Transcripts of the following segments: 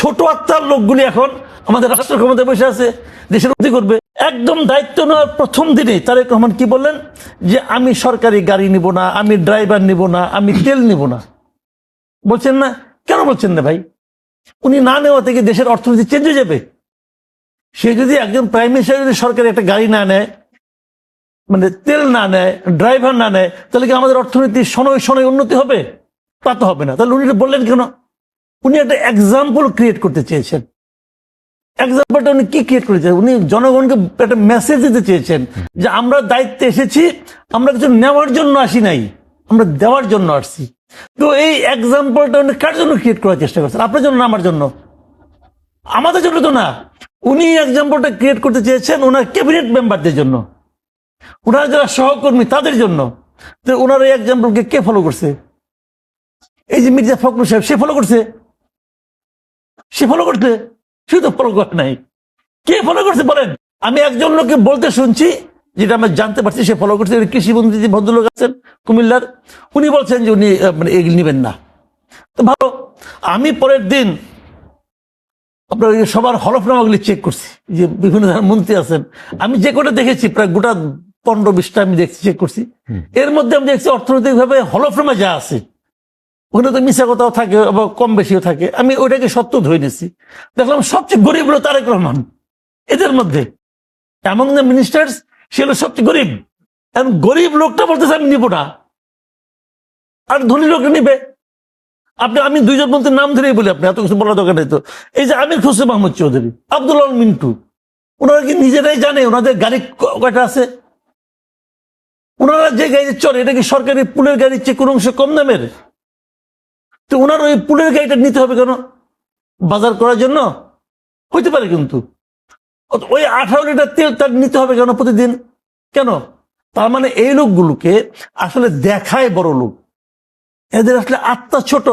ছোট আত্মার লোকগুলি এখন আমাদের রাষ্ট্র ক্ষমতায় বসে আছে, দেশের উন্নতি করবে। একদম দায়িত্ব নেওয়ার প্রথম দিনেই তারেক রহমান কি বললেন যে আমি সরকারি গাড়ি নিব না, আমি ড্রাইভার নিব না, আমি তেল নিব না। বলছেন না? কেন বলছেন না ভাই? উনি না নেওয়া থেকে দেশের অর্থনীতি চেঞ্জ হয়ে যাবে। সে যদি একজন প্রাইম মিনিস্টার যদি সরকারি একটা গাড়ি না নেয়, মানে তেল না নেয়, ড্রাইভার না নেয়, তাহলে কি আমাদের অর্থনীতি শনয় শনয় উন্নতি হবে? তা তো হবে না। তাহলে উনি বললেন কেন? উনি একটা এক্সাম্পল ক্রিয়েট করতে চেয়েছেন। এক্সাম্পলটা উনি কি ক্রিয়েট করেছেন? উনি জনগণকে একটা মেসেজ দিতে চেয়েছেন যে আমরা দায়িত্বে এসেছি, আমরা কিছু নেওয়ার জন্য আসি নাই, আমরা দেওয়ার জন্য আসছি। তো এই এক্সাম্পলটা উনি কার জন্য ক্রিয়েট করার চেষ্টা করছেন? আপনার জন্য না আমার জন্য? আমাদের জন্য তো না। উনি এক্সাম্পলটা ক্রিয়েট করতে চেয়েছেন ওনার ক্যাবিনেট মেম্বারদের জন্য, ওনার যারা সহকর্মী তাদের জন্য। তো ওনার এই এক্সাম্পলকে কে ফলো করছে? এই যে মির্জা ফখরুল সাহেব, সে ফলো করছে? সে ফলো করছে? সে তো ফলো করে নাই। কে ফলো করছে বলেন? আমি একজন লোককে বলতে শুনছি, যেটা আমি জানতে পারছি সে ফলো করছে, কৃষিমন্ত্রী যে ভদ্রলোক আছেন কুমিল্লার, উনি বলছেন যে উনি মানে এগুলি নেবেন না। তো ভালো, আমি পরের দিন আপনার সবার হলফনামাগুলি চেক করছি, যে বিভিন্ন ধরনের মন্ত্রী আছেন, আমি যে কটা দেখেছি প্রায় গোটা 15-20টা আমি দেখছি, চেক করছি। এর মধ্যে আমি দেখছি অর্থনৈতিক ভাবে হলফনামা যা আছে ওখানে তো মিশা কথাও থাকে, আবার কম বেশিও থাকে। আমি ওইটাকে সত্য ধরে নিয়েছি, দেখলাম সবচেয়ে গরিব হলো তারেক রহমান এদের মধ্যে, এমন যে মিনিস্টার্স সে হলো সবচেয়ে গরিব। এখন গরিব লোকটা বলতেছে আমি নিব না, আর ধনী লোকটা নিবে। আমি দুইজন মন্ত্রীর নাম ধরেই বলি, আপনি এত কিছু বলার দরকার নেই তো। এই যে আমির খসরু মাহমুদ চৌধুরী, আব্দুল আল মিন্টু, ওনারা কি নিজেরাই জানে ওনাদের গাড়ি কয়টা আছে? ওনারা যে গাড়ি চলে এটা কি সরকারি পুলের গাড়ির চেয়ে কোনো অংশ কম দামের? তো ওনার ওই পুলের গাড়িটা নিতে হবে কেন? বাজার করার জন্য হইতে পারে, কিন্তু ওই 18 লিটার তেল তার নিতে হবে কেন প্রতিদিন? কেন? তার মানে এই লোকগুলোকে আসলে দেখায় বড় লোক, এদের আসলে আত্মা ছোট।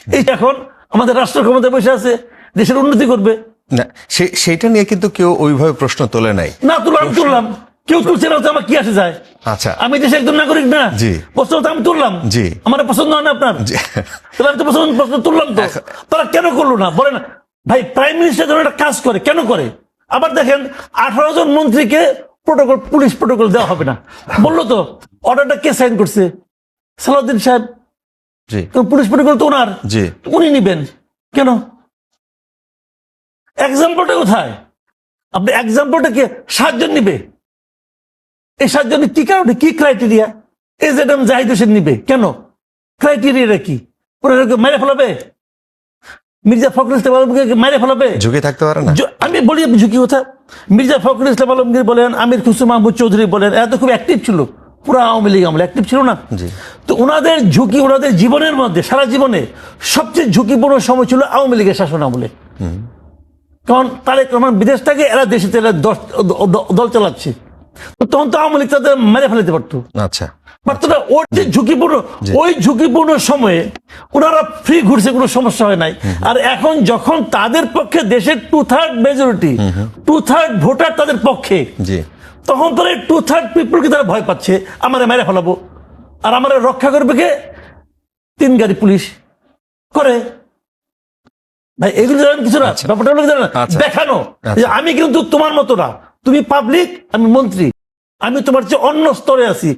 এই এখন আমাদের রাষ্ট্র ক্ষমতায় বসে আছে, দেশের উন্নতি করবে না, সেইটা নিয়ে কিন্তু কেউ ওইভাবে প্রশ্ন তোলে নাই। না, তুললাম, কেউ তুলছে না, আমার কি আসে যায়? আচ্ছা, আমি দেশে একজন নাগরিক না? জি। প্রশ্ন তো আমি তুললাম, জি। আমার পছন্দ হয় না আপনার? তাহলে আমি তো প্রশ্ন তুললাম। তো তারা কেন করলো না বলেন? ভাই, প্রাইম মিনিস্টার যখন একটা কাজ করে কেন করে? আবার দেখেন 18 জন মন্ত্রীকে প্রোটোকল, পুলিশ প্রোটোকল দেওয়া হবে না বললো। তো অর্ডারটা কে সাইন করছে? সালাউদ্দিন সাহেব। জি। পুলিশ প্রোটোকল তো ওনার, জি। উনি নিবেন কেন? এক্সাম্পলটা কোথায়? আপনি এক্সাম্পলটা কে 7 জন নিবে? এই 7 জনের কি কারণে, কি ক্রাইটেরিয়া? এজেডএম জাহিদ হোসেন নিবে কেন? ক্রাইটেরিয়াটা কি? ওনাকে মেরে ফেলাবে? মির্জা ফখরুল ইসলাম আলমগীরকে মেরে ফেলাবে? ঝুঁকি থাকতে পারে না। আমি বলি ঝুঁকি কথা। মির্জা ফখরুল ইসলাম আলমগীর বলেন, আমির খসরু মাহমুদ চৌধুরী বলেন, এত খুব অ্যাক্টিভ ছিল, পুরো আওয়ামী লীগ আমলে অ্যাক্টিভ ছিল না? তো ওনাদের ঝুঁকি, ওনাদের জীবনের মধ্যে সারা জীবনে সবচেয়ে ঝুঁকিপূর্ণ সময় ছিল আওয়ামী লীগের শাসন আমলে। কারণ তারেক রহমান বিদেশ থেকে, এরা দেশে দল চালাচ্ছে, তখন তো আওয়ামী লীগ তাদের মেরে ফেলাতে পারতো। আচ্ছা, পারতো না। ওর যে ঝুঁকিপূর্ণ, ওই ঝুঁকিপূর্ণ সময়ে ওনারা ফ্রি ঘুরছে, কোনো সমস্যা হয় নাই। আর এখন যখন তাদের পক্ষে দেশের 2/3 মেজরিটি, 2/3 ভোটার তাদের পক্ষে, তখন তারা 2/3 পিপলকে তারা ভয় পাচ্ছে, আমারে মেরে ফেলাবো। আর আমার রক্ষা করবে কে? 3 গাড়ি পুলিশ করে। ভাই এগুলো জানেন কিছু না, ব্যাপারটা হলো দেখানো যে আমি কিন্তু তোমার মতো না, তুমি পাবলিক, আমি মন্ত্রী, আমি তোমার চেয়ে অন্য স্তরে আছি।